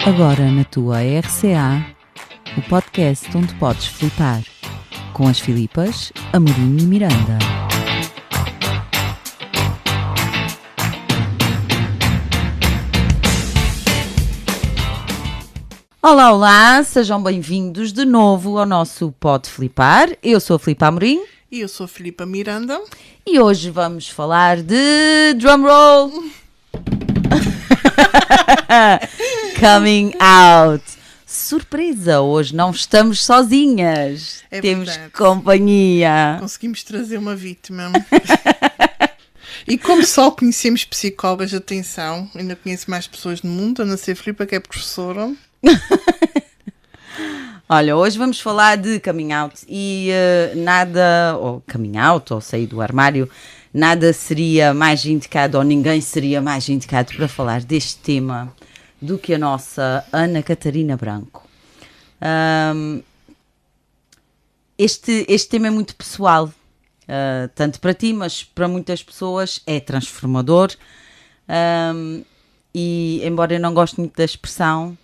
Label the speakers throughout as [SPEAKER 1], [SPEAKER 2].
[SPEAKER 1] Agora na tua RCA, o podcast onde podes flipar, com as Filipas, Amorim e Miranda. Olá, olá, sejam bem-vindos de novo ao nosso Pode Flipar. Eu sou a Filipa Amorim.
[SPEAKER 2] E eu sou a Filipa Miranda.
[SPEAKER 1] E hoje vamos falar de drumroll. Coming out. Surpresa, hoje não estamos sozinhas. Temos
[SPEAKER 2] verdade.
[SPEAKER 1] Companhia.
[SPEAKER 2] Conseguimos trazer uma vítima. E como só conhecemos psicólogas, atenção, ainda conheço mais pessoas no mundo, a não ser a Filipa, que é professora.
[SPEAKER 1] Olha, hoje vamos falar de coming out e ou coming out, ou sair do armário, nada seria mais indicado, ou ninguém seria mais indicado para falar deste tema do que a nossa Ana Catarina Branco. Este tema é muito pessoal, tanto para ti, mas para muitas pessoas é transformador, e embora eu não goste muito da expressão,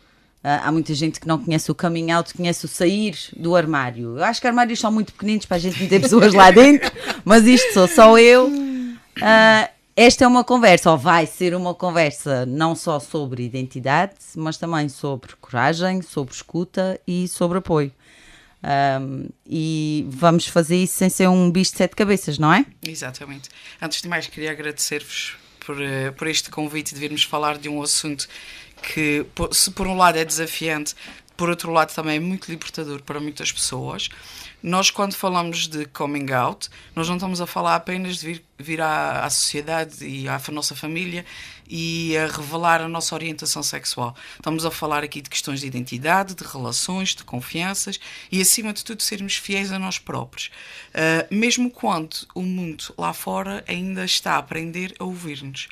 [SPEAKER 1] há muita gente que não conhece o coming out, conhece o sair do armário. Eu acho que armários são muito pequeninos para a gente meter pessoas lá dentro, mas isto sou só eu. Esta é uma conversa, ou vai ser uma conversa, não só sobre identidade, mas também sobre coragem, sobre escuta e sobre apoio. E vamos fazer isso sem ser um bicho de 7 cabeças, não é?
[SPEAKER 3] Exatamente. Antes de mais, queria agradecer-vos por este convite de virmos falar de um assunto que, se por um lado é desafiante, por outro lado também é muito libertador para muitas pessoas. Nós, quando falamos de coming out, nós não estamos a falar apenas de vir à sociedade e à nossa família e a revelar a nossa orientação sexual. Estamos a falar aqui de questões de identidade, de relações, de confianças e, acima de tudo, sermos fiéis a nós próprios. Mesmo quando o mundo lá fora ainda está a aprender a ouvir-nos.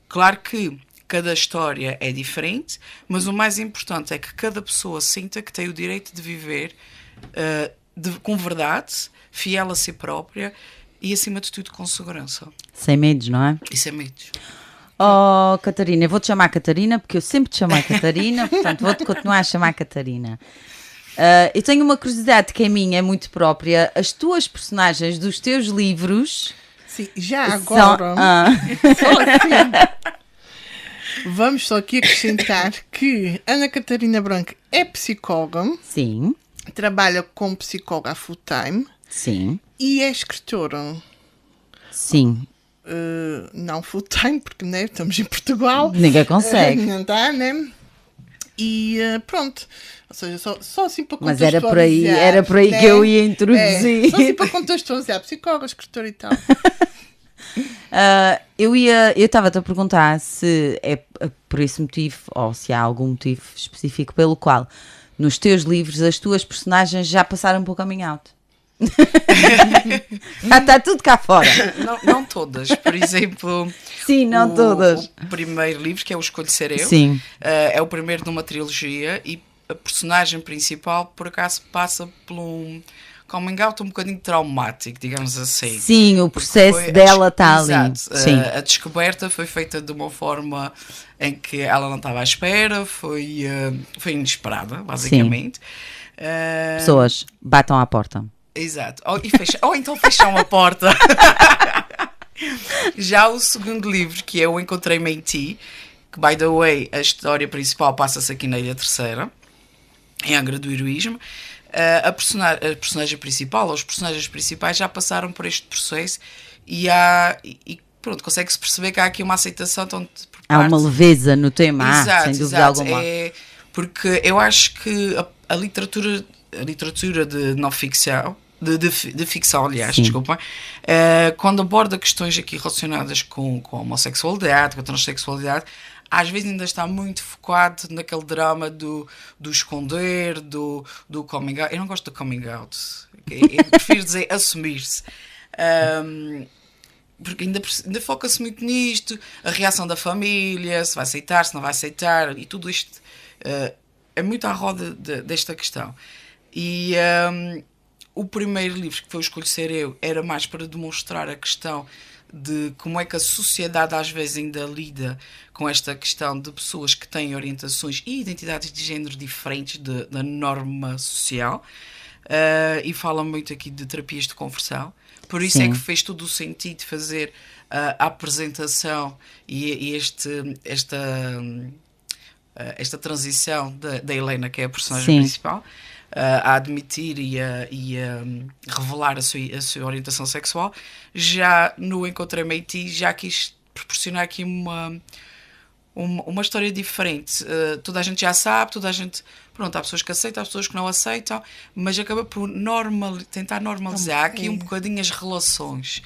[SPEAKER 3] Claro que cada história é diferente, mas o mais importante é que cada pessoa sinta que tem o direito de viver com verdade, fiel a si própria e, acima de tudo, com segurança.
[SPEAKER 1] Sem medos, não é?
[SPEAKER 3] E sem medos.
[SPEAKER 1] Oh, Catarina, eu vou-te chamar Catarina, porque eu sempre te chamo Catarina, portanto vou-te continuar a chamar Catarina. Eu tenho uma curiosidade que é minha, é muito própria. As tuas personagens dos teus livros...
[SPEAKER 2] Sim, já agora... Só assim... Vamos só aqui acrescentar que Ana Catarina Branco é psicóloga.
[SPEAKER 1] Sim.
[SPEAKER 2] Trabalha como psicóloga full time.
[SPEAKER 1] Sim.
[SPEAKER 2] E é escritora.
[SPEAKER 1] Sim.
[SPEAKER 2] Não full time, porque né, estamos em Portugal.
[SPEAKER 1] Ninguém consegue.
[SPEAKER 2] Não dá, né? E pronto. Ou seja, só assim para
[SPEAKER 1] Mas
[SPEAKER 2] contextualizar.
[SPEAKER 1] era por aí né? Que eu ia introduzir.
[SPEAKER 2] Só assim para contextualizar. Psicóloga, escritora e tal.
[SPEAKER 1] Eu estava-te a perguntar se é por esse motivo ou se há algum motivo específico pelo qual nos teus livros as tuas personagens já passaram pelo coming out. Já está tudo cá fora.
[SPEAKER 3] Não todas. Por exemplo,
[SPEAKER 1] sim, não todas.
[SPEAKER 3] O primeiro livro, que é o Escolho Ser Eu,
[SPEAKER 1] sim.
[SPEAKER 3] É o primeiro de uma trilogia e a personagem principal, por acaso, passa por um coming out um bocadinho traumático, digamos assim.
[SPEAKER 1] Sim, o processo dela está ali.
[SPEAKER 3] Exato.
[SPEAKER 1] Sim.
[SPEAKER 3] A descoberta foi feita de uma forma em que ela não estava à espera, foi inesperada, basicamente.
[SPEAKER 1] Pessoas batam à porta.
[SPEAKER 3] Exato. Ou então fecham a porta. Já o segundo livro, que é O Encontrei-me em Ti, que, by the way, a história principal passa-se aqui na Ilha Terceira, em Angra do Heroísmo. A personagem principal, ou os personagens principais já passaram por este processo e pronto, consegue-se perceber que há aqui uma aceitação por parte.
[SPEAKER 1] Há uma leveza no tema,
[SPEAKER 3] exato,
[SPEAKER 1] sem dúvida
[SPEAKER 3] exato.
[SPEAKER 1] alguma.
[SPEAKER 3] Porque eu acho que a literatura de não ficção, de ficção, aliás, desculpem, quando aborda questões aqui relacionadas com a homossexualidade, com a transexualidade, às vezes ainda está muito focado naquele drama do esconder, do coming out. Eu não gosto do coming out. Eu prefiro dizer assumir-se. Porque ainda foca-se muito nisto, a reação da família, se vai aceitar, se não vai aceitar, e tudo isto é muito à roda desta questão. E o primeiro livro, que foi o Escolho Ser Eu, era mais para demonstrar a questão de como é que a sociedade às vezes ainda lida com esta questão de pessoas que têm orientações e identidades de género diferentes da norma social, e fala muito aqui de terapias de conversão. Por isso é que fez todo o sentido fazer a apresentação e esta transição da Helena, que é a personagem principal, a admitir e a revelar a sua orientação sexual. Já no Encontrei-me em Ti, já quis proporcionar aqui uma história diferente. Toda a gente já sabe, pronto, há pessoas que aceitam, há pessoas que não aceitam, mas acaba por tentar normalizar aqui um bocadinho as relações.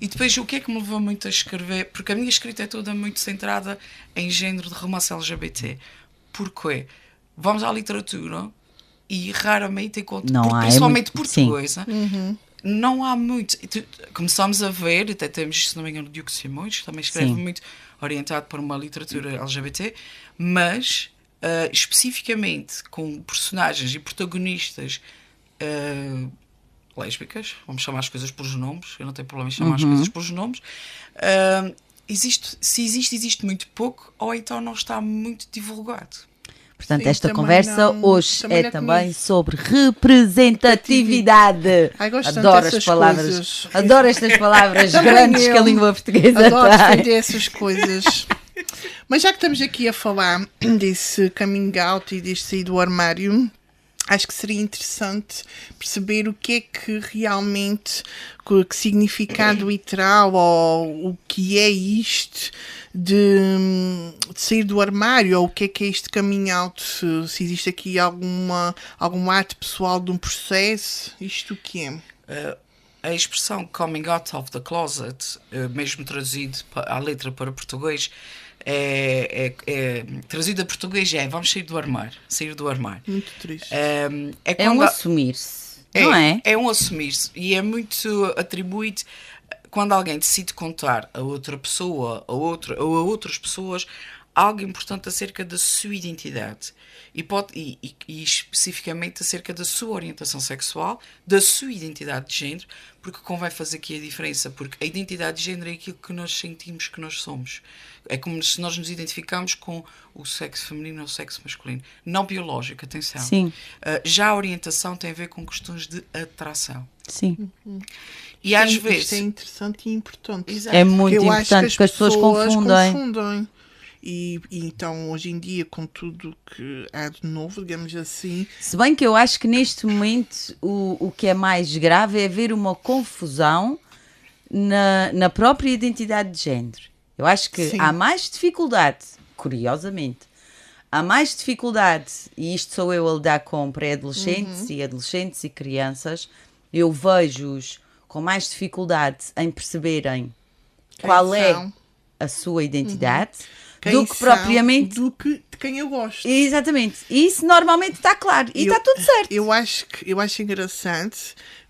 [SPEAKER 3] E depois, o que é que me levou muito a escrever? Porque a minha escrita é toda muito centrada em género de romance LGBT. Porquê? Vamos à literatura e raramente encontro, principalmente portuguesa, não há muito. Começámos a ver, até temos, se não me engano, Diogo Simões, que também escreve muito orientado para uma literatura LGBT, mas especificamente com personagens e protagonistas lésbicas, vamos chamar as coisas pelos nomes, eu não tenho problema em chamar as coisas pelos nomes, existe muito pouco, ou então não está muito divulgado.
[SPEAKER 1] Portanto, esta conversa hoje é também sobre representatividade. Adoro as palavras, adoro estas palavras grandes que a língua portuguesa
[SPEAKER 2] adoro defender essas coisas. Mas já que estamos aqui a falar desse coming out e deste sair do armário, acho que seria interessante perceber o que é que realmente, que significado literal ou o que é isto de sair do armário, ou o que é este coming out, se existe aqui algum ato pessoal de um processo, isto o que é?
[SPEAKER 3] A expressão coming out of the closet, mesmo traduzido à letra para português, trazido a português vamos sair do armário.
[SPEAKER 2] Muito triste.
[SPEAKER 1] É um assumir-se, não é?
[SPEAKER 3] É um assumir-se, e é muito atribuído quando alguém decide contar a outra pessoa ou a outras pessoas algo importante acerca da sua identidade e especificamente acerca da sua orientação sexual, da sua identidade de género, porque convém fazer aqui a diferença, porque a identidade de género é aquilo que nós sentimos que nós somos. É como se nós nos identificamos com o sexo feminino ou o sexo masculino. Não biológico, atenção.
[SPEAKER 1] Sim.
[SPEAKER 3] Já a orientação tem a ver com questões de atração.
[SPEAKER 1] Sim.
[SPEAKER 3] E às vezes...
[SPEAKER 2] Isto é interessante e importante.
[SPEAKER 1] Exato. É muito importante porque as pessoas confundem.
[SPEAKER 2] E então, hoje em dia, com tudo que há de novo, digamos assim...
[SPEAKER 1] Se bem que eu acho que neste momento o que é mais grave é haver uma confusão na própria identidade de género. Eu acho que há mais dificuldade, curiosamente, e isto sou eu a lidar com pré-adolescentes e adolescentes e crianças, eu vejo-os com mais dificuldade em perceberem qual é a sua identidade... do que propriamente
[SPEAKER 2] de quem eu gosto.
[SPEAKER 1] Exatamente. E isso normalmente está claro. E está tudo certo.
[SPEAKER 2] Eu acho engraçado.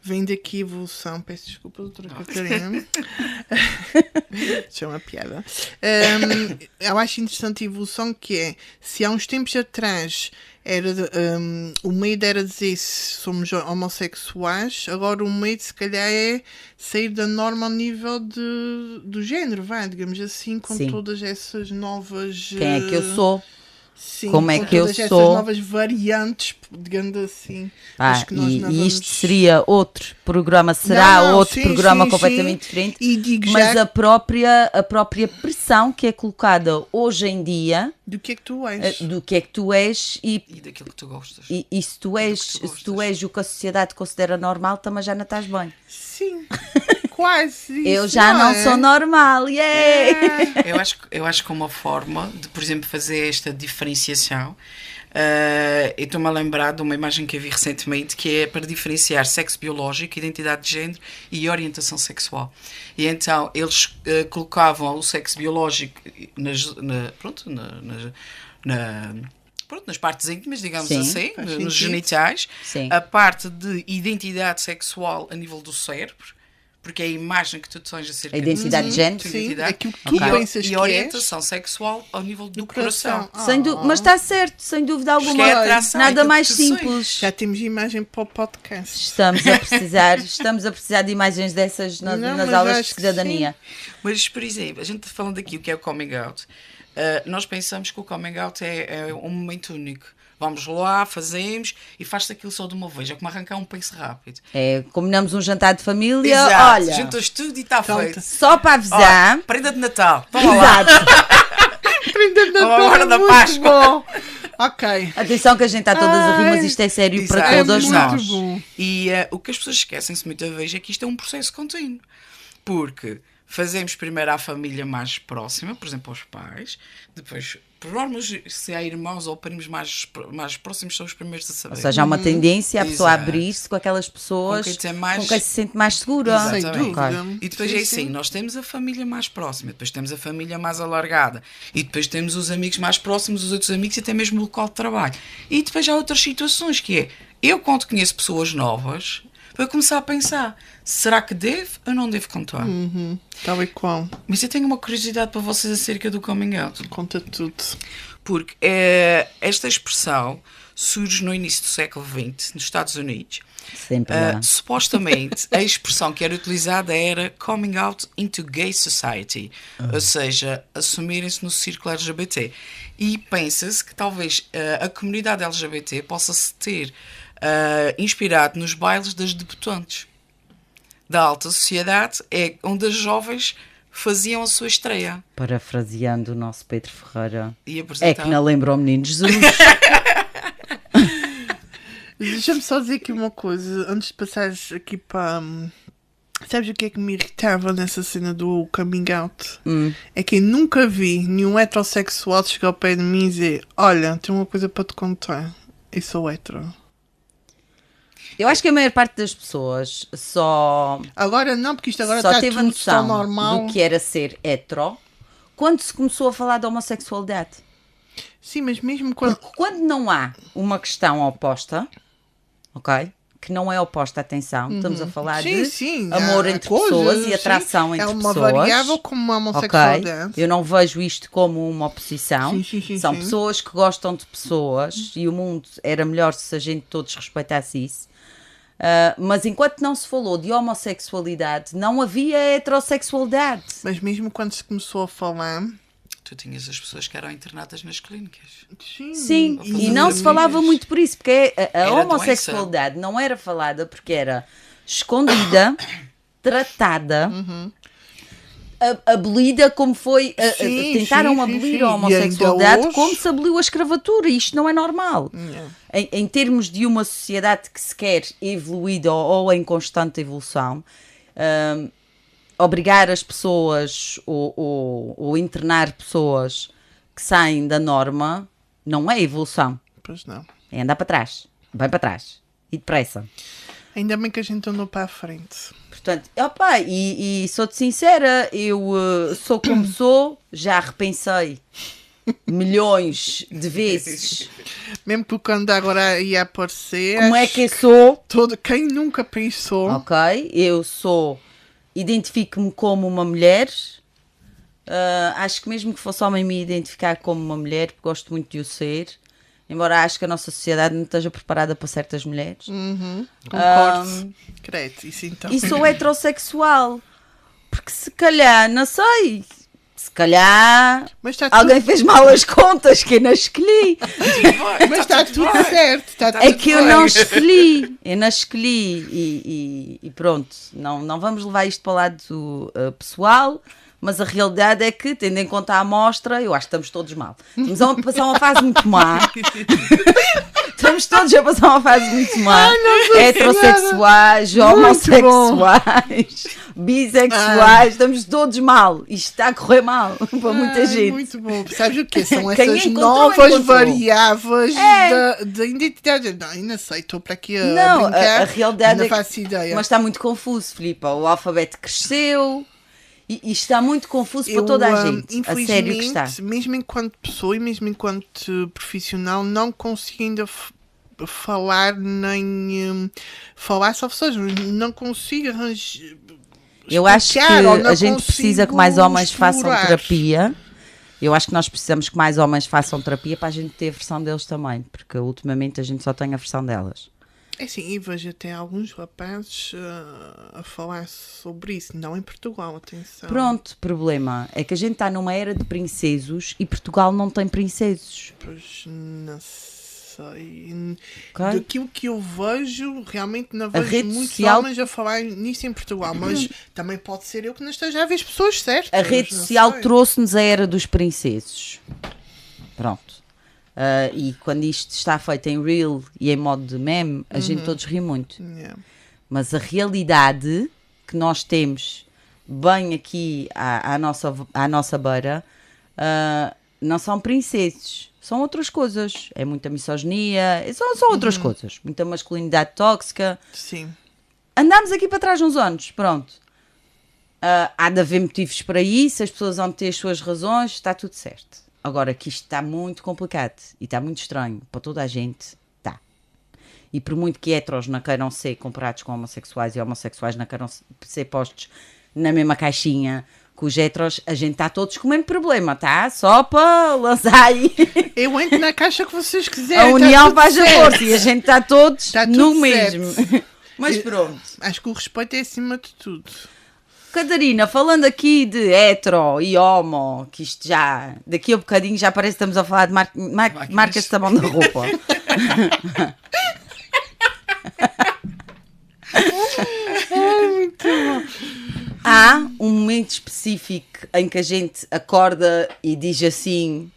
[SPEAKER 2] Vem daqui a evolução. Peço desculpa, doutora Catarina. Isso é uma piada. Eu acho interessante a evolução, que é, se há uns tempos atrás o medo era dizer se somos homossexuais, agora o medo se calhar é sair da norma ao nível do género, digamos assim, com todas essas novas...
[SPEAKER 1] Quem é que eu sou?
[SPEAKER 2] Sim,
[SPEAKER 1] como é que eu
[SPEAKER 2] essas
[SPEAKER 1] sou?
[SPEAKER 2] novas variantes, digamos assim.
[SPEAKER 1] E isto seria outro programa, programa completamente diferente.
[SPEAKER 2] E digo
[SPEAKER 1] mas a própria pressão que é colocada hoje em dia
[SPEAKER 2] do que é que tu és,
[SPEAKER 3] e daquilo que tu gostas.
[SPEAKER 1] E se tu és o que a sociedade considera normal, também já não estás bem.
[SPEAKER 2] Sim. Quase.
[SPEAKER 1] Eu já não sou normal.
[SPEAKER 3] Eu acho que uma forma de, por exemplo, fazer esta diferenciação, eu estou-me a lembrar de uma imagem que eu vi recentemente, que é para diferenciar sexo biológico, identidade de género e orientação sexual. E então eles colocavam o sexo biológico nas partes íntimas, digamos assim, nos genitais, a parte de identidade sexual a nível do cérebro, porque é a imagem que tu tens acerca
[SPEAKER 1] A identidade de género.
[SPEAKER 3] tua
[SPEAKER 2] Sim,
[SPEAKER 3] identidade,
[SPEAKER 2] aquilo que tu
[SPEAKER 3] e,
[SPEAKER 2] pensas
[SPEAKER 3] e
[SPEAKER 2] que
[SPEAKER 3] a orientação sexual ao nível do coração.
[SPEAKER 1] Mas está certo, sem dúvida alguma.
[SPEAKER 3] Que é atração, é
[SPEAKER 1] Nada
[SPEAKER 3] aquilo
[SPEAKER 1] mais
[SPEAKER 3] que tu sonhas.
[SPEAKER 1] simples.
[SPEAKER 2] Já temos imagem para o podcast.
[SPEAKER 1] Estamos a precisar de imagens dessas nas
[SPEAKER 2] Mas
[SPEAKER 1] aulas de
[SPEAKER 2] acho que
[SPEAKER 1] cidadania.
[SPEAKER 3] Mas, por exemplo, a gente falando aqui o que é o coming out, nós pensamos que o coming out é um momento único. Vamos lá, fazemos e faz-se aquilo só de uma vez. É como arrancar um pence rápido.
[SPEAKER 1] Combinamos um jantar de família,
[SPEAKER 3] Exato,
[SPEAKER 1] olha,
[SPEAKER 3] juntas tudo e está feito.
[SPEAKER 1] só para avisar.
[SPEAKER 3] Ó, prenda de Natal. Toma lá.
[SPEAKER 1] Exato.
[SPEAKER 2] Prenda de Natal,
[SPEAKER 3] A hora da
[SPEAKER 2] muito
[SPEAKER 3] Páscoa.
[SPEAKER 2] bom. Ok.
[SPEAKER 1] Atenção que a gente está todas a rir, mas isto é sério
[SPEAKER 3] Exato.
[SPEAKER 1] para
[SPEAKER 2] É
[SPEAKER 1] todas
[SPEAKER 2] muito
[SPEAKER 1] nós.
[SPEAKER 2] bom.
[SPEAKER 3] E o que as pessoas esquecem-se muitas vezes é que isto é um processo contínuo. Porque fazemos primeiro à família mais próxima, por exemplo, aos pais, depois, por normas, se há irmãos ou primos mais próximos, são os primeiros a saber.
[SPEAKER 1] Ou seja, há uma tendência a pessoa a
[SPEAKER 3] Exato.
[SPEAKER 1] abrir-se com aquelas pessoas
[SPEAKER 3] Com quem tem mais-
[SPEAKER 1] com quem se sente mais segura.
[SPEAKER 2] Sem
[SPEAKER 3] Exatamente.
[SPEAKER 2] dúvida.
[SPEAKER 3] E depois
[SPEAKER 2] Sim,
[SPEAKER 3] é assim,
[SPEAKER 2] sim.
[SPEAKER 3] nós temos a família mais próxima, depois temos a família mais alargada, e depois temos os amigos mais próximos, os outros amigos e até mesmo o local de trabalho. E depois há outras situações que é, eu quando conheço pessoas novas, vou começar a pensar, será que devo ou não devo contar?
[SPEAKER 2] Tal e qual.
[SPEAKER 3] Mas eu tenho uma curiosidade para vocês acerca do coming out.
[SPEAKER 2] Conta tudo.
[SPEAKER 3] Porque esta expressão surge no início do século XX, nos Estados Unidos.
[SPEAKER 1] Sempre lá.
[SPEAKER 3] Supostamente, a expressão que era utilizada era coming out into gay society, ou seja, assumirem-se no círculo LGBT. E pensa-se que talvez a comunidade LGBT possa se ter inspirado nos bailes das debutantes da alta sociedade, onde as jovens faziam a sua estreia.
[SPEAKER 1] Parafraseando o nosso Pedro Ferreira.
[SPEAKER 3] E
[SPEAKER 1] É
[SPEAKER 3] apresentavam.
[SPEAKER 1] que não lembra o menino Jesus.
[SPEAKER 2] Deixa-me só dizer aqui uma coisa, antes de passares aqui para... Sabes o que é que me irritava nessa cena do coming out? É que eu nunca vi nenhum heterossexual chegar ao pé de mim e dizer: olha, tenho uma coisa para te contar, eu sou hetero.
[SPEAKER 1] Eu acho que a maior parte das pessoas só
[SPEAKER 2] Agora não, porque isto agora
[SPEAKER 1] só
[SPEAKER 2] está
[SPEAKER 1] teve a
[SPEAKER 2] tudo tão
[SPEAKER 1] noção
[SPEAKER 2] normal.
[SPEAKER 1] do que era ser hetero quando se começou a falar de homossexualidade.
[SPEAKER 2] Sim, mas mesmo quando...
[SPEAKER 1] Porque quando não há uma questão oposta, ok? Que não é oposta, atenção, estamos a falar
[SPEAKER 2] Sim,
[SPEAKER 1] de
[SPEAKER 2] sim,
[SPEAKER 1] amor
[SPEAKER 2] há
[SPEAKER 1] entre
[SPEAKER 2] coisas,
[SPEAKER 1] pessoas e
[SPEAKER 2] sim.
[SPEAKER 1] atração entre
[SPEAKER 2] É uma
[SPEAKER 1] pessoas.
[SPEAKER 2] variável como a
[SPEAKER 1] Ok?
[SPEAKER 2] homossexualidade.
[SPEAKER 1] Eu não vejo isto como uma oposição.
[SPEAKER 2] Sim,
[SPEAKER 1] São
[SPEAKER 2] sim.
[SPEAKER 1] pessoas que gostam de pessoas e o mundo era melhor se a gente todos respeitasse isso. Mas enquanto não se falou de homossexualidade, não havia heterossexualidade.
[SPEAKER 2] Mas mesmo quando se começou a falar...
[SPEAKER 3] Tu tinhas as pessoas que eram internadas nas clínicas.
[SPEAKER 1] Sim,
[SPEAKER 3] fazer
[SPEAKER 1] e não se falava
[SPEAKER 3] amigas.
[SPEAKER 1] muito por isso, porque a
[SPEAKER 3] Era
[SPEAKER 1] homossexualidade não era falada porque era escondida, tratada, abolida como foi.
[SPEAKER 2] Sim,
[SPEAKER 1] tentaram
[SPEAKER 2] sim,
[SPEAKER 1] abolir
[SPEAKER 2] sim.
[SPEAKER 1] a homossexualidade
[SPEAKER 2] E ainda hoje-
[SPEAKER 1] como se aboliu a escravatura. Isto não é normal. Em termos de uma sociedade que se quer evoluída ou em constante evolução, obrigar as pessoas ou internar pessoas que saem da norma não é evolução.
[SPEAKER 2] Pois não.
[SPEAKER 1] É andar para trás, bem para trás e depressa.
[SPEAKER 2] Ainda bem que a gente andou para a frente.
[SPEAKER 1] Portanto, opa, e sou-te sincera, eu sou como sou, já repensei milhões de vezes
[SPEAKER 2] Mesmo que quando agora ia aparecer...
[SPEAKER 1] como é
[SPEAKER 2] acho
[SPEAKER 1] que eu sou.
[SPEAKER 2] Quem nunca pensou...
[SPEAKER 1] Ok, eu sou, identifico-me como uma mulher. Acho que mesmo que fosse homem me identificar como uma mulher, porque gosto muito de o ser, embora acho que a nossa sociedade não esteja preparada para certas mulheres.
[SPEAKER 2] Concordo. Credo, isso então.
[SPEAKER 1] E sou heterossexual, porque se calhar, não sei, se calhar
[SPEAKER 2] Mas está
[SPEAKER 1] alguém fez mal as contas que eu não escolhi.
[SPEAKER 2] Mas está tudo
[SPEAKER 3] bem.
[SPEAKER 2] certo. Está
[SPEAKER 1] É
[SPEAKER 2] tudo
[SPEAKER 1] que eu
[SPEAKER 3] bem.
[SPEAKER 1] não escolhi, e pronto, não vamos levar isto para o lado pessoal, mas a realidade é que, tendo em conta a amostra, eu acho que estamos todos mal. Estamos a passar uma fase muito má. Estamos todos a passar uma fase muito má. Heterossexuais, homossexuais, bissexuais, estamos todos mal. Isto está a correr mal para muita
[SPEAKER 2] Ai,
[SPEAKER 1] gente.
[SPEAKER 2] Muito bom. Sabes o que são
[SPEAKER 1] Quem
[SPEAKER 2] essas
[SPEAKER 1] encontrou,
[SPEAKER 2] novas
[SPEAKER 1] encontrou.
[SPEAKER 2] variáveis da identidade? Não, eu não sei, estou para aqui a
[SPEAKER 1] Não,
[SPEAKER 2] brincar.
[SPEAKER 1] a realidade
[SPEAKER 2] não
[SPEAKER 1] é que-
[SPEAKER 2] faço ideia.
[SPEAKER 1] Mas está muito confuso, Filipe. O alfabeto cresceu e está muito confuso para toda a gente. A sério que está.
[SPEAKER 2] infelizmente, mesmo enquanto pessoa e mesmo enquanto profissional, não consigo ainda falar nem falar só pessoas, não consigo
[SPEAKER 1] Eu acho que
[SPEAKER 2] explicar, ou não
[SPEAKER 1] a gente precisa que mais
[SPEAKER 2] consigo
[SPEAKER 1] homens façam
[SPEAKER 2] explorar.
[SPEAKER 1] terapia. Eu acho que nós precisamos que mais homens façam terapia para a gente ter a versão deles também, porque ultimamente a gente só tem a versão delas.
[SPEAKER 2] É assim, e vejo até alguns rapazes a falar sobre isso, não em Portugal, atenção.
[SPEAKER 1] Pronto, problema é que a gente está numa era de princesos e Portugal não tem princesos.
[SPEAKER 2] Pois não sei.
[SPEAKER 1] Ok?
[SPEAKER 2] Daquilo que eu vejo, realmente não
[SPEAKER 1] A
[SPEAKER 2] vejo
[SPEAKER 1] rede
[SPEAKER 2] muitos
[SPEAKER 1] social-
[SPEAKER 2] homens a falar nisso em Portugal, mas também pode ser eu que não esteja a ver as pessoas certas.
[SPEAKER 1] A rede
[SPEAKER 2] não
[SPEAKER 1] social
[SPEAKER 2] sei.
[SPEAKER 1] trouxe-nos a era dos princesos. Pronto. E quando isto está feito em real e em modo de meme, a gente todos ri muito.
[SPEAKER 2] Yeah.
[SPEAKER 1] Mas a realidade que nós temos bem aqui à nossa beira não são princesos. São outras coisas. É muita misoginia. São outras coisas. Muita masculinidade tóxica.
[SPEAKER 2] Sim.
[SPEAKER 1] Andamos aqui para trás uns anos. Pronto. Há de haver motivos para isso. As pessoas vão ter as suas razões. Está tudo certo. Agora que isto está muito complicado e está muito estranho para toda a gente, está. E por muito que heteros não queiram ser comparados com homossexuais e homossexuais não queiram ser postos na mesma caixinha que os heteros, a gente está todos com o mesmo problema, tá? Só para lançar aí
[SPEAKER 2] Eu entro na caixa que vocês
[SPEAKER 1] a
[SPEAKER 2] quiserem.
[SPEAKER 1] união
[SPEAKER 2] tudo
[SPEAKER 1] faz a
[SPEAKER 2] certo.
[SPEAKER 1] força e a gente está todos
[SPEAKER 2] Está
[SPEAKER 1] no
[SPEAKER 2] tudo
[SPEAKER 1] mesmo.
[SPEAKER 2] certo.
[SPEAKER 1] Mas pronto.
[SPEAKER 2] Acho que o respeito é acima de tudo.
[SPEAKER 1] Catarina, falando aqui de hetero e homo, que isto já, daqui a bocadinho já parece que estamos a falar de marcas de sabão de roupa. Há um momento específico em que a gente acorda e diz assim: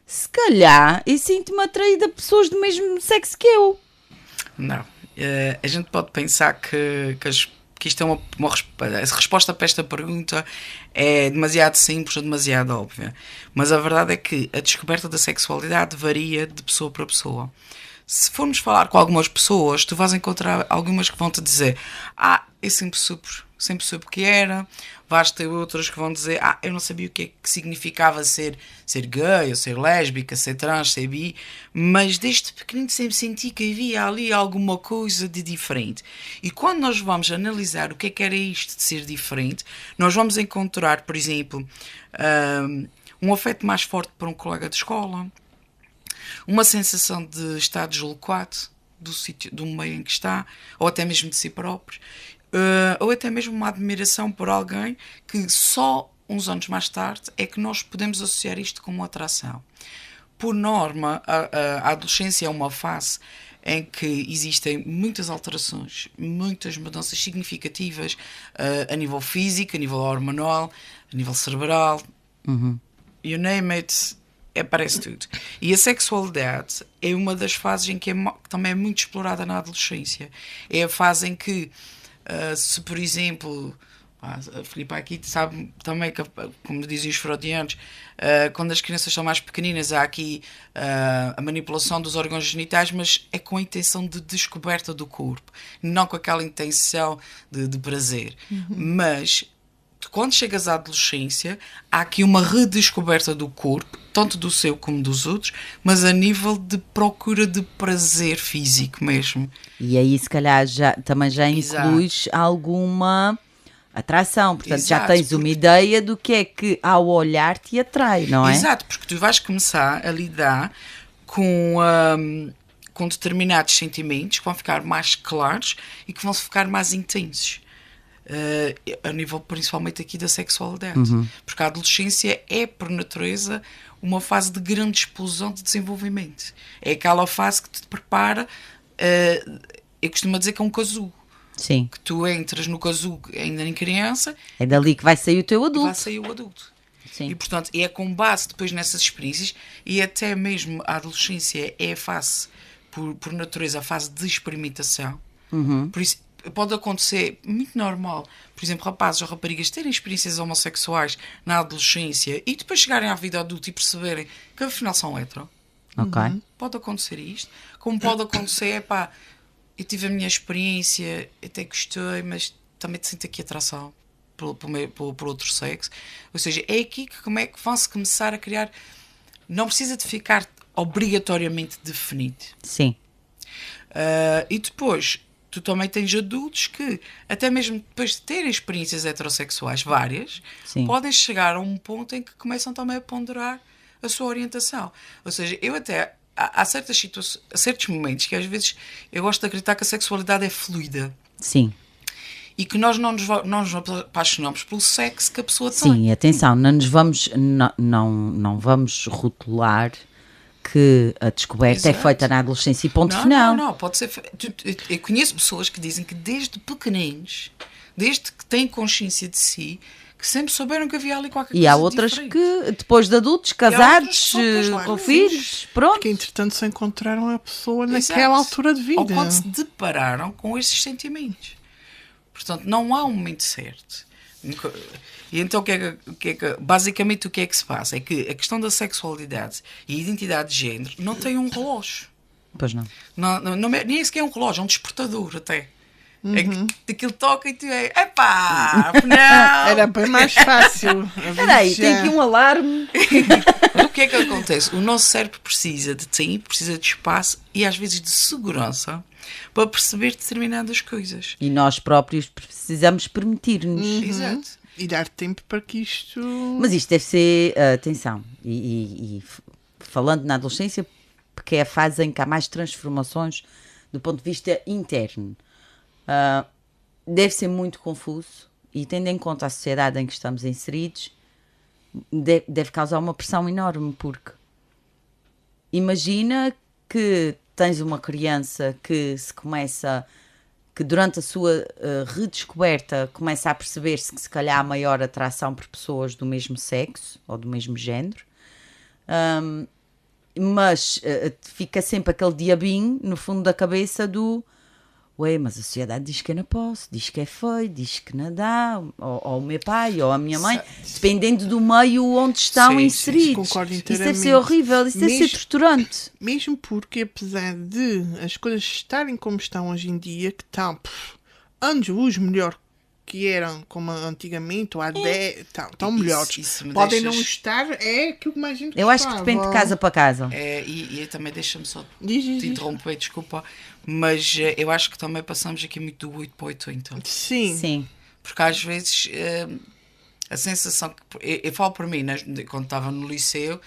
[SPEAKER 1] se calhar eu sinto-me atraída a pessoas do mesmo sexo que eu.
[SPEAKER 3] Não. A gente pode pensar que isto é a resposta para esta pergunta é demasiado simples ou demasiado óbvia. Mas a verdade é que a descoberta da sexualidade varia de pessoa para pessoa. Se formos falar com algumas pessoas, tu vais encontrar algumas que vão te dizer: eu sempre soube o que era. Vais ter outras que vão dizer: eu não sabia o que é que significava ser gay, ou ser lésbica, ser trans, ser bi, mas desde pequenino sempre senti que havia ali alguma coisa de diferente. E quando nós vamos analisar o que era isto de ser diferente, nós vamos encontrar, por exemplo, um afeto mais forte para um colega de escola, uma sensação de estar deslocado do sítio, do meio em que está, ou até mesmo de si próprio, ou até mesmo uma admiração por alguém que só uns anos mais tarde é que nós podemos associar isto com uma atração. Por norma, a adolescência é uma fase em que existem muitas alterações, muitas mudanças significativas a nível físico, a nível hormonal, a nível cerebral, you name it, aparece tudo. E a sexualidade é uma das fases em que também é muito explorada na adolescência. É a fase em que, se por exemplo, a Filipa aqui sabe também que, como dizem os freudianos, quando as crianças são mais pequeninas há aqui a manipulação dos órgãos genitais, mas é com a intenção de descoberta do corpo, não com aquela intenção de prazer. Mas quando chegas à adolescência, há aqui uma redescoberta do corpo, tanto do seu como dos outros, mas a nível de procura de prazer físico mesmo.
[SPEAKER 1] E aí, se calhar, também já
[SPEAKER 3] Exato.
[SPEAKER 1] incluis alguma atração. Portanto, já
[SPEAKER 3] Exato,
[SPEAKER 1] tens uma ideia do que é que ao olhar te atrai, não é?
[SPEAKER 3] Exato, porque tu vais começar a lidar com determinados sentimentos que vão ficar mais claros e que vão ficar mais intensos. A nível principalmente aqui da sexualidade, porque a adolescência é por natureza uma fase de grande explosão de desenvolvimento, é aquela fase que te prepara, eu costumo dizer que é um casulo,
[SPEAKER 1] Sim.
[SPEAKER 3] que tu entras no casulo ainda em criança,
[SPEAKER 1] É dali que vai sair o teu
[SPEAKER 3] vai
[SPEAKER 1] adulto.
[SPEAKER 3] sair o adulto.
[SPEAKER 1] Sim.
[SPEAKER 3] E portanto é com base depois nessas experiências, e até mesmo a adolescência é a fase, por natureza, a fase de experimentação. Por isso pode acontecer, muito normal, por exemplo, rapazes ou raparigas terem experiências homossexuais na adolescência e depois chegarem à vida adulta e perceberem que afinal são hetero.
[SPEAKER 1] Ok.
[SPEAKER 3] Pode acontecer isto. Como pode acontecer, eu tive a minha experiência, até gostei, mas também sinto aqui atração por outro sexo. Ou seja, é aqui que vão-se começar a criar. Não precisa de ficar obrigatoriamente definido.
[SPEAKER 1] Sim.
[SPEAKER 3] E depois, tu também tens adultos que, até mesmo depois de terem experiências heterossexuais várias,
[SPEAKER 1] Sim.
[SPEAKER 3] podem chegar a um ponto em que começam também a ponderar a sua orientação. Ou seja, eu até... Há certas situações, há certos momentos que às vezes eu gosto de acreditar que a sexualidade é fluida.
[SPEAKER 1] Sim.
[SPEAKER 3] E que nós não nos apaixonamos pelo sexo que a pessoa tem.
[SPEAKER 1] Sim, atenção, não vamos rotular que a descoberta é
[SPEAKER 3] Exato.
[SPEAKER 1] feita na adolescência e ponto
[SPEAKER 3] Não,
[SPEAKER 1] final.
[SPEAKER 3] não, pode ser. Eu conheço pessoas que dizem que desde pequeninos, desde que têm consciência de si, que sempre souberam que havia ali qualquer coisa.
[SPEAKER 1] E há outras
[SPEAKER 3] diferente.
[SPEAKER 1] que, depois de adultos,
[SPEAKER 3] outras
[SPEAKER 1] casados,
[SPEAKER 3] só depois lá,
[SPEAKER 1] com
[SPEAKER 3] sim.
[SPEAKER 1] filhos, pronto.
[SPEAKER 2] Que entretanto só encontraram a pessoa
[SPEAKER 3] Exato.
[SPEAKER 2] naquela altura de vida.
[SPEAKER 3] Ou quando se depararam com esses sentimentos. Portanto, não há um momento certo. E então, basicamente, o que é que se passa? É que a questão da sexualidade e identidade de género não tem um relógio.
[SPEAKER 1] Pois não.
[SPEAKER 3] Nem sequer é um relógio, é um despertador até. É que aquilo toca e tu é. Epá! Não!
[SPEAKER 2] Era bem mais fácil.
[SPEAKER 1] Espera aí, tem aqui um alarme.
[SPEAKER 3] O que é que acontece? O nosso cérebro precisa de tempo, precisa de espaço e às vezes de segurança para perceber determinadas coisas.
[SPEAKER 1] E nós próprios precisamos permitir-nos.
[SPEAKER 3] Exato.
[SPEAKER 2] E dar tempo para que isto...
[SPEAKER 1] Mas isto deve ser, atenção, falando na adolescência, porque é a fase em que há mais transformações do ponto de vista interno. Deve ser muito confuso e, tendo em conta a sociedade em que estamos inseridos, deve causar uma pressão enorme, porque imagina que tens uma criança que durante a sua redescoberta começa a perceber-se que se calhar há maior atração por pessoas do mesmo sexo ou do mesmo género, mas fica sempre aquele diabinho no fundo da cabeça do ué, mas a sociedade diz que eu não posso, diz que é feio, diz que não dá, ou o meu pai, ou a minha mãe, dependendo do meio onde estão
[SPEAKER 3] Sim,
[SPEAKER 1] inseridos.
[SPEAKER 2] concordo
[SPEAKER 1] Isso deve
[SPEAKER 2] inteiramente.
[SPEAKER 1] ser horrível, isso deve ser torturante.
[SPEAKER 2] Mesmo porque, apesar de as coisas estarem como estão hoje em dia, que estão anos-luz melhor que eram como antigamente, ou há 10, estão melhores.
[SPEAKER 3] Isso me
[SPEAKER 2] Podem
[SPEAKER 3] deixas-
[SPEAKER 2] não estar, é aquilo que mais gente
[SPEAKER 1] Eu acho que depende de casa para casa.
[SPEAKER 3] E também deixa-me só
[SPEAKER 2] Diz.
[SPEAKER 3] te interromper, desculpa, mas eu acho que também passamos aqui muito do 8 para 80.
[SPEAKER 2] Sim.
[SPEAKER 1] Sim.
[SPEAKER 3] Porque às vezes a sensação que eu falo por mim, quando estava no liceu,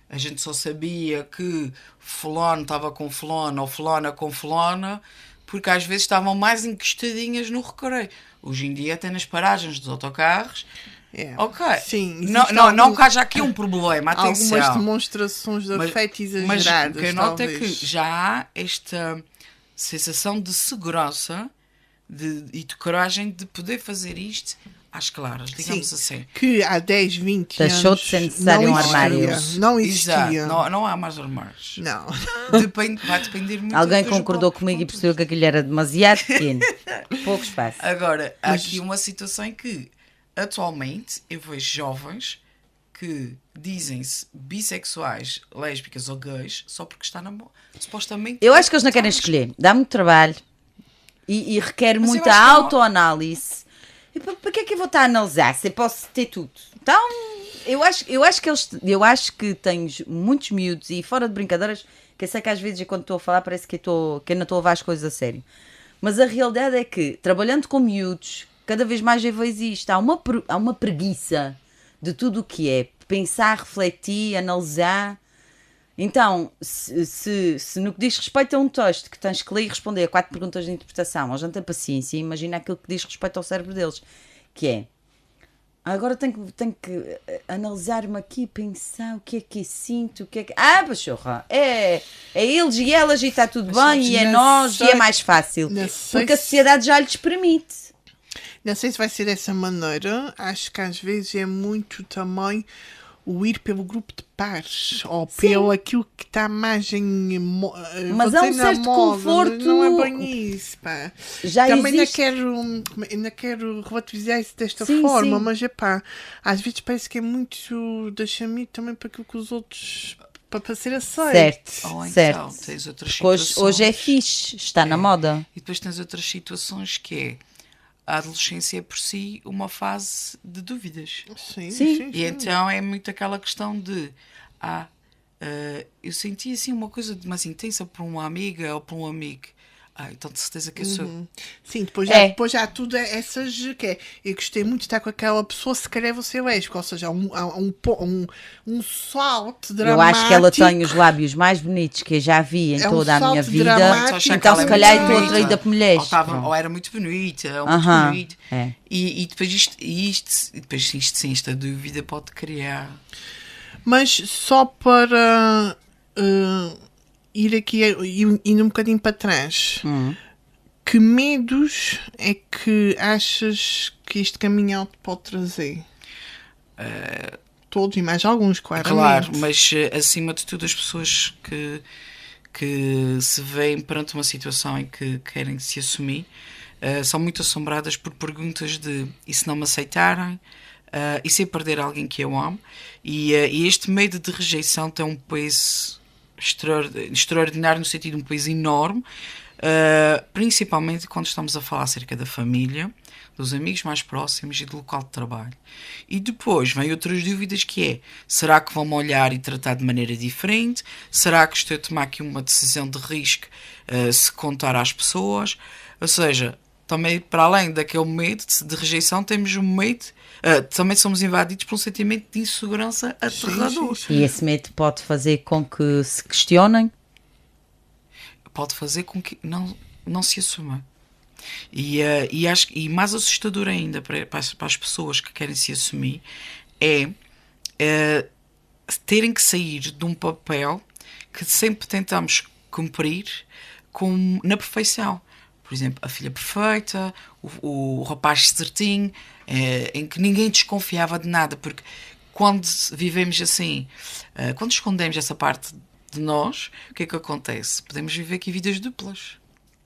[SPEAKER 3] a gente só sabia que fulano estava com fulano ou fulana com fulana, porque às vezes estavam mais encostadinhas no recreio. Hoje em dia, até nas paragens dos autocarros.
[SPEAKER 2] É.
[SPEAKER 3] Ok.
[SPEAKER 2] Sim,
[SPEAKER 3] Não
[SPEAKER 2] existem
[SPEAKER 3] que haja aqui um problema, atenção.
[SPEAKER 2] algumas demonstrações de afeto
[SPEAKER 3] Mas
[SPEAKER 2] exageradas.
[SPEAKER 3] o que eu noto é
[SPEAKER 2] talvez.
[SPEAKER 3] que já há esta sensação de segurança e de coragem de poder fazer isto às claras, digamos assim.
[SPEAKER 2] Que há 10, 20
[SPEAKER 1] Deixou
[SPEAKER 2] anos
[SPEAKER 1] de ser necessário
[SPEAKER 2] não
[SPEAKER 1] um
[SPEAKER 2] existia.
[SPEAKER 1] armário.
[SPEAKER 2] Não existia.
[SPEAKER 3] Exato. Não há mais armários.
[SPEAKER 2] Não.
[SPEAKER 3] Vai depender muito
[SPEAKER 1] Alguém
[SPEAKER 3] dos
[SPEAKER 1] concordou
[SPEAKER 3] próprios
[SPEAKER 1] comigo e
[SPEAKER 3] pontos.
[SPEAKER 1] percebeu que aquilo era demasiado pequeno. Pouco espaço.
[SPEAKER 3] Agora, há aqui uma situação em que, atualmente, eu vejo jovens que dizem-se bissexuais, lésbicas ou gays só porque está na moda. Supostamente.
[SPEAKER 1] Eu acho que eles não querem escolher. Dá muito trabalho e requer
[SPEAKER 3] Mas eu
[SPEAKER 1] muita
[SPEAKER 3] acho que não-
[SPEAKER 1] autoanálise. E para que é que eu vou estar a analisar se eu posso ter tudo? Então, eu acho que tens muitos miúdos e fora de brincadeiras, que eu sei que às vezes quando estou a falar parece que eu não estou a levar as coisas a sério. Mas a realidade é que, trabalhando com miúdos, cada vez mais eu vejo isto. Há uma preguiça de tudo o que é pensar, refletir, analisar. Então, se no que diz respeito a um texto que tens que ler e responder a 4 perguntas de interpretação, eles não têm paciência, imagina aquilo que diz respeito ao cérebro deles, que é, agora tenho que analisar-me aqui, pensar o que é que eu sinto, o que é que... pachorra, é eles e elas e está tudo bem, e é
[SPEAKER 2] não
[SPEAKER 1] nós,
[SPEAKER 2] sei-
[SPEAKER 1] e é mais fácil.
[SPEAKER 2] não sei
[SPEAKER 1] Porque a
[SPEAKER 2] se-
[SPEAKER 1] sociedade já lhes permite.
[SPEAKER 2] Não sei se vai ser dessa maneira. Acho que às vezes é muito também o ir pelo grupo de pares ou pelo aquilo que está mais em
[SPEAKER 1] Mas há um certo conforto.
[SPEAKER 2] Não é bem isso, pá.
[SPEAKER 1] Já
[SPEAKER 2] Também
[SPEAKER 1] existe.
[SPEAKER 2] ainda quero relativizar isso desta
[SPEAKER 1] Sim,
[SPEAKER 2] forma,
[SPEAKER 1] sim.
[SPEAKER 2] mas é pá, às vezes parece que é muito deixa-me também para aquilo que os outros para ser aceito.
[SPEAKER 1] Certo,
[SPEAKER 3] Ou então,
[SPEAKER 1] certo.
[SPEAKER 3] tens outras
[SPEAKER 1] Porque
[SPEAKER 3] situações.
[SPEAKER 1] hoje é fixe, está na moda.
[SPEAKER 3] E depois tens outras situações que é a adolescência é por si uma fase de dúvidas.
[SPEAKER 2] Sim,
[SPEAKER 1] Sim.
[SPEAKER 2] sim,
[SPEAKER 3] E então é muito aquela questão de eu senti assim uma coisa mais intensa por uma amiga ou por um amigo. Então de certeza que eu sou.
[SPEAKER 2] Sim, depois já há tudo essas que é. Eu gostei muito de estar com aquela pessoa, se calhar vou ser lésbica, ou seja, há um salto
[SPEAKER 1] Eu
[SPEAKER 2] dramático.
[SPEAKER 1] acho que ela tem os lábios mais bonitos que eu já vi em
[SPEAKER 2] É um
[SPEAKER 1] toda a minha
[SPEAKER 2] salto
[SPEAKER 1] vida.
[SPEAKER 2] dramático.
[SPEAKER 1] Então, se calhar, estou
[SPEAKER 3] bonita.
[SPEAKER 1] atraída por mulheres.
[SPEAKER 3] Ou era muito bonita, ou muito
[SPEAKER 1] Aham,
[SPEAKER 3] bonito.
[SPEAKER 1] é.
[SPEAKER 3] E depois isto, sim, esta dúvida pode criar.
[SPEAKER 2] Mas só para ir aqui indo um bocadinho para trás, que medos é que achas que este caminho out pode trazer? Todos e mais alguns, claramente.
[SPEAKER 3] Claro, mas acima de tudo as pessoas que se veem perante uma situação em que querem se assumir são muito assombradas por perguntas de e se não me aceitarem? E se eu perder alguém que eu amo? E este medo de rejeição tem um peso extraordinário, no sentido de um peso enorme, principalmente quando estamos a falar acerca da família, dos amigos mais próximos e do local de trabalho. E depois vem outras dúvidas que é, será que vão-me olhar e tratar de maneira diferente? Será que estou a tomar aqui uma decisão de risco se contar às pessoas? Ou seja, também para além daquele medo de rejeição, temos um medo, também somos invadidos por um sentimento de insegurança aterrador.
[SPEAKER 2] Sim.
[SPEAKER 1] E esse medo pode fazer com que se questionem?
[SPEAKER 3] Pode fazer com que não se assuma. E acho e mais assustador ainda para as pessoas que querem se assumir é terem que sair de um papel que sempre tentamos cumprir na perfeição. Por exemplo, a filha perfeita, o rapaz certinho, em que ninguém desconfiava de nada, porque quando vivemos assim, quando escondemos essa parte de nós, o que é que acontece? Podemos viver aqui vidas duplas.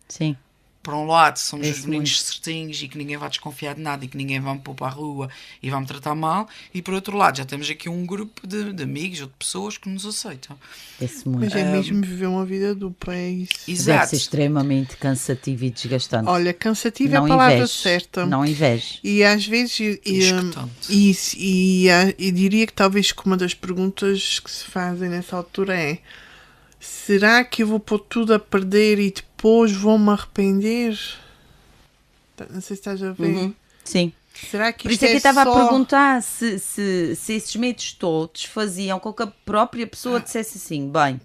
[SPEAKER 1] Sim.
[SPEAKER 3] Por um lado, somos
[SPEAKER 1] Isso
[SPEAKER 3] os meninos
[SPEAKER 1] muito.
[SPEAKER 3] certinhos e que ninguém vai desconfiar de nada e que ninguém vai me pôr para a rua e vai me tratar mal. E por outro lado, já temos aqui um grupo de amigos ou de pessoas que nos aceitam.
[SPEAKER 1] Esse muito.
[SPEAKER 2] Mas é mesmo viver uma vida dupla, é isso.
[SPEAKER 1] Deve
[SPEAKER 3] Exato.
[SPEAKER 1] ser extremamente cansativo e desgastante.
[SPEAKER 2] Olha, cansativo é a
[SPEAKER 1] Não
[SPEAKER 2] palavra
[SPEAKER 1] invejes.
[SPEAKER 2] certa.
[SPEAKER 1] Não invejes.
[SPEAKER 2] E às vezes
[SPEAKER 3] Escutante.
[SPEAKER 2] isso, e diria que talvez que uma das perguntas que se fazem nessa altura é: será que eu vou pôr tudo a perder e depois vou-me arrepender? Não sei se estás a ver.
[SPEAKER 1] Sim.
[SPEAKER 2] Será que
[SPEAKER 1] Por
[SPEAKER 2] isto
[SPEAKER 1] isso é que eu estava
[SPEAKER 2] só...
[SPEAKER 1] a perguntar se esses medos todos faziam com que a própria pessoa dissesse assim, bem,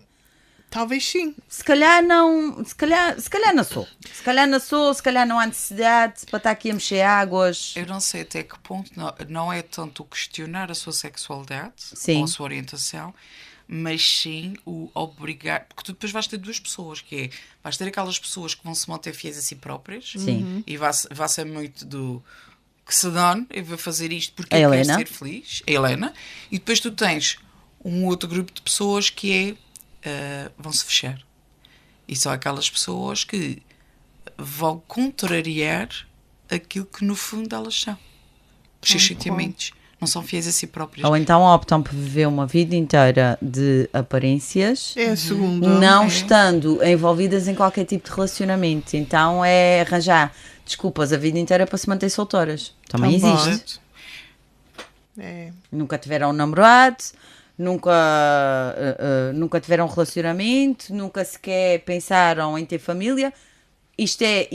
[SPEAKER 2] Talvez sim.
[SPEAKER 1] se calhar não, se calhar não sou. Se calhar não sou, se calhar não há necessidade para estar aqui a mexer águas.
[SPEAKER 3] Eu não sei até que ponto não é tanto o questionar a sua sexualidade
[SPEAKER 1] Sim.
[SPEAKER 3] ou a sua orientação, mas sim o obrigar, porque tu depois vais ter duas pessoas, que é, vais ter aquelas pessoas que vão se manter fiéis a si próprias.
[SPEAKER 1] Sim.
[SPEAKER 3] E vai ser muito do que se dane, eu vou fazer isto porque
[SPEAKER 1] A
[SPEAKER 3] eu quero
[SPEAKER 1] Helena.
[SPEAKER 3] ser feliz, a Helena, e depois tu tens um outro grupo de pessoas que vão-se fechar. E são aquelas pessoas que vão contrariar aquilo que no fundo elas são. Os seus sentimentos. Não são fiéis a si próprias.
[SPEAKER 1] Ou então optam por viver uma vida inteira de aparências,
[SPEAKER 2] É a segunda.
[SPEAKER 1] não
[SPEAKER 3] É.
[SPEAKER 1] estando envolvidas em qualquer tipo de relacionamento. Então é arranjar desculpas a vida inteira para se manter solteiras. Também
[SPEAKER 2] Também.
[SPEAKER 1] existe.
[SPEAKER 3] Exato.
[SPEAKER 2] É.
[SPEAKER 1] Nunca tiveram um namorado, nunca tiveram um relacionamento, nunca sequer pensaram em ter família. Isto é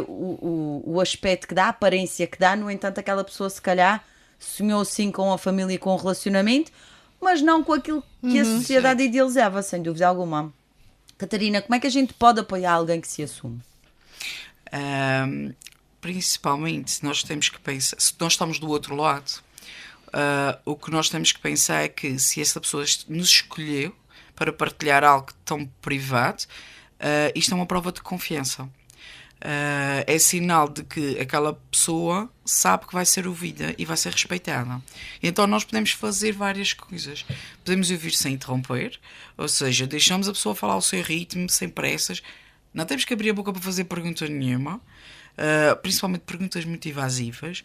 [SPEAKER 1] o aspecto que dá, a aparência que dá. No entanto, aquela pessoa se calhar sonhou sim com a família e com o relacionamento, mas não com aquilo que a sociedade idealizava, sem dúvida alguma. Catarina, como é que a gente pode apoiar alguém que se assume?
[SPEAKER 3] Principalmente se nós temos que pensar, se nós estamos do outro lado, o que nós temos que pensar é que se essa pessoa nos escolheu para partilhar algo tão privado, isto é uma prova de confiança. É sinal de que aquela pessoa sabe que vai ser ouvida e vai ser respeitada. Então nós podemos fazer várias coisas. Podemos ouvir sem interromper, ou seja, deixamos a pessoa falar ao seu ritmo, sem pressas. Não temos que abrir a boca para fazer pergunta nenhuma, principalmente perguntas muito evasivas.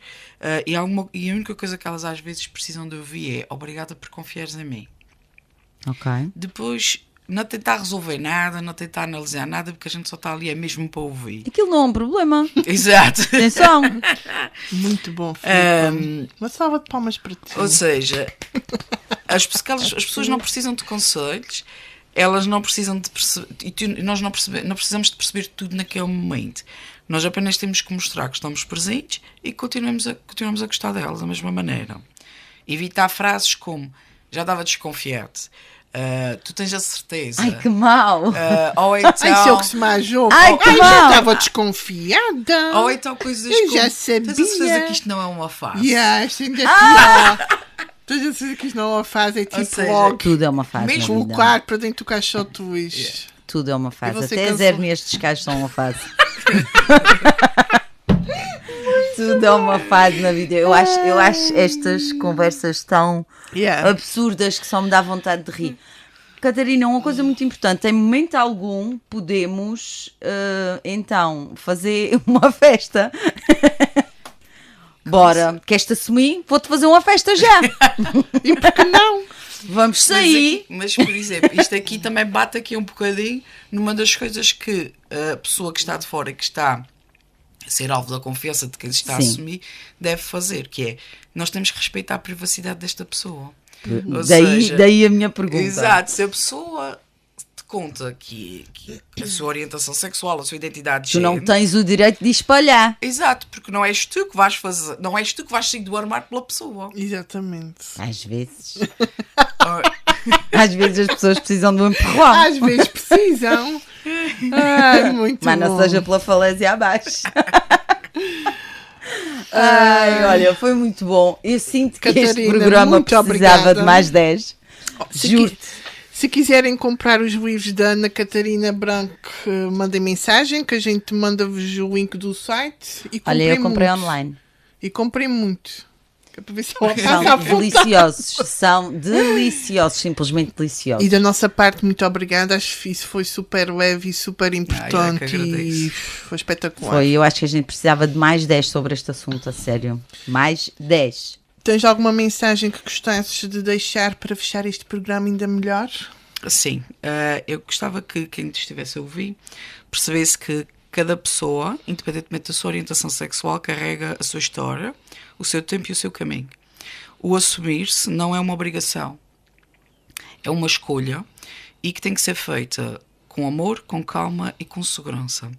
[SPEAKER 3] E a única coisa que elas às vezes precisam de ouvir é: obrigada por confiares em mim.
[SPEAKER 1] Ok.
[SPEAKER 3] Depois, não tentar resolver nada, não tentar analisar nada, porque a gente só está ali mesmo para ouvir.
[SPEAKER 1] Aquilo não é um problema.
[SPEAKER 3] Exato.
[SPEAKER 1] Atenção.
[SPEAKER 2] Muito bom, Filipe. Uma salva de palmas para ti.
[SPEAKER 3] Ou seja, as pessoas não precisam de conselhos, elas não precisam de perceber, e nós não precisamos de perceber tudo naquele momento. Nós apenas temos que mostrar que estamos presentes e continuamos a gostar delas da mesma maneira. Evitar frases como já estava desconfiante, tu tens a certeza.
[SPEAKER 1] Ai, que mau!
[SPEAKER 3] Ou então,
[SPEAKER 2] Ai, se eu que se majou.
[SPEAKER 1] Ai, que
[SPEAKER 2] já
[SPEAKER 1] mal.
[SPEAKER 2] estava desconfiada.
[SPEAKER 3] ou então coisas
[SPEAKER 2] Eu
[SPEAKER 3] como
[SPEAKER 2] já sabia.
[SPEAKER 3] tens a certeza que isto não é uma fase.
[SPEAKER 2] Isto ainda é pior. Tens a certeza que isto não é uma fase, é tipo
[SPEAKER 3] seja,
[SPEAKER 2] logo
[SPEAKER 1] Tudo é uma fase na
[SPEAKER 3] Mesmo
[SPEAKER 1] vida.
[SPEAKER 2] colocar para dentro do caixote.
[SPEAKER 1] Tudo é uma fase.
[SPEAKER 2] E você
[SPEAKER 1] Até as
[SPEAKER 2] cansou?
[SPEAKER 1] hérnias de descalço são uma fase. Tudo é uma fase na vida. Eu acho estas conversas tão
[SPEAKER 2] Yeah.
[SPEAKER 1] absurdas que só me dá vontade de rir. Catarina, uma coisa muito importante. Em momento algum podemos, então, fazer uma festa. Bora, queres-te assumir? Vou-te fazer uma festa já.
[SPEAKER 2] E por que não?
[SPEAKER 1] Vamos sair.
[SPEAKER 3] Mas, por exemplo, isto aqui também bate aqui um bocadinho numa das coisas que a pessoa que está de fora e que está a ser alvo da confiança de quem se está a
[SPEAKER 1] Sim.
[SPEAKER 3] assumir deve fazer, que é, nós temos que respeitar a privacidade desta pessoa. Ou
[SPEAKER 1] Daí,
[SPEAKER 3] seja,
[SPEAKER 1] daí a minha pergunta.
[SPEAKER 3] exato, se a pessoa te conta que a sua orientação sexual, a sua identidade de
[SPEAKER 1] Tu não
[SPEAKER 3] género,
[SPEAKER 1] tens o direito de espalhar.
[SPEAKER 3] exato, porque não és tu que vais fazer, não és tu que vais sair do armário pela pessoa.
[SPEAKER 2] Exatamente.
[SPEAKER 1] Às vezes.
[SPEAKER 3] Ah,
[SPEAKER 1] Às vezes as pessoas precisam de um empurrão.
[SPEAKER 2] Às vezes precisam. Ai, muito
[SPEAKER 1] Mas não
[SPEAKER 2] bom.
[SPEAKER 1] seja pela falésia abaixo. Ai, olha, foi muito bom. Eu sinto que este
[SPEAKER 2] Catarina,
[SPEAKER 1] programa
[SPEAKER 2] muito
[SPEAKER 1] precisava
[SPEAKER 2] obrigada.
[SPEAKER 1] de mais 10. Juro.
[SPEAKER 2] Se quiserem comprar os livros da Ana Catarina Branco, mandem mensagem que a gente manda-vos o link do site. E
[SPEAKER 1] Olha, eu comprei
[SPEAKER 2] muito.
[SPEAKER 1] online.
[SPEAKER 2] E comprei muito. Que é para ver se ela passa
[SPEAKER 1] São
[SPEAKER 2] à vontade.
[SPEAKER 1] deliciosos. São deliciosos, simplesmente deliciosos.
[SPEAKER 2] E da nossa parte, muito obrigada. Acho que isso foi super leve e super importante.
[SPEAKER 3] que
[SPEAKER 2] E
[SPEAKER 3] agradeço.
[SPEAKER 2] foi espetacular.
[SPEAKER 1] Foi, eu acho que a gente precisava de mais 10 sobre este assunto, a sério. Mais 10.
[SPEAKER 2] Tens alguma mensagem que gostasses de deixar para fechar este programa ainda melhor?
[SPEAKER 3] Sim, eu gostava que quem estivesse a ouvir percebesse que cada pessoa, independentemente da sua orientação sexual, carrega a sua história, o seu tempo e o seu caminho. O assumir-se não é uma obrigação, é uma escolha e que tem que ser feita com amor, com calma e com segurança.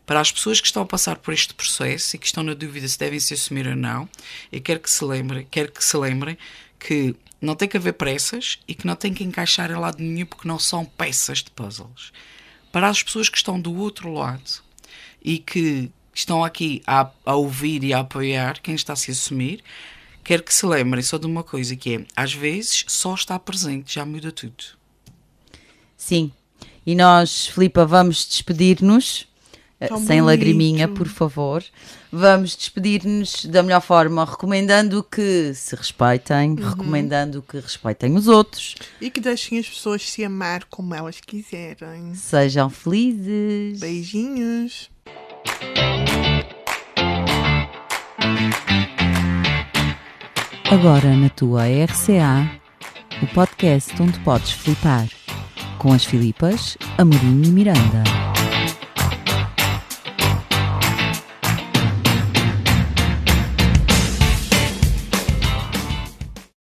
[SPEAKER 3] Para as pessoas que estão a passar por este processo e que estão na dúvida se devem se assumir ou não, eu quero que se lembrem que não tem que haver pressas e que não tem que encaixar em lado nenhum porque não são peças de puzzles. Para as pessoas que estão do outro lado e que estão aqui a ouvir e a apoiar quem está a se assumir, quero que se lembrem só de uma coisa, que é, às vezes, só estar presente já muda tudo.
[SPEAKER 1] Sim. E nós, Filipa, vamos despedir-nos.
[SPEAKER 2] Tão
[SPEAKER 1] Sem
[SPEAKER 2] bonito.
[SPEAKER 1] lagriminha, por favor. Vamos despedir-nos da melhor forma, recomendando que se respeitem, recomendando que respeitem os outros,
[SPEAKER 2] E que deixem as pessoas se amar como elas quiserem.
[SPEAKER 1] sejam felizes.
[SPEAKER 2] Beijinhos.
[SPEAKER 1] Agora na tua RCA, o podcast onde podes flipar. Com as Filipas, Amorim e Miranda.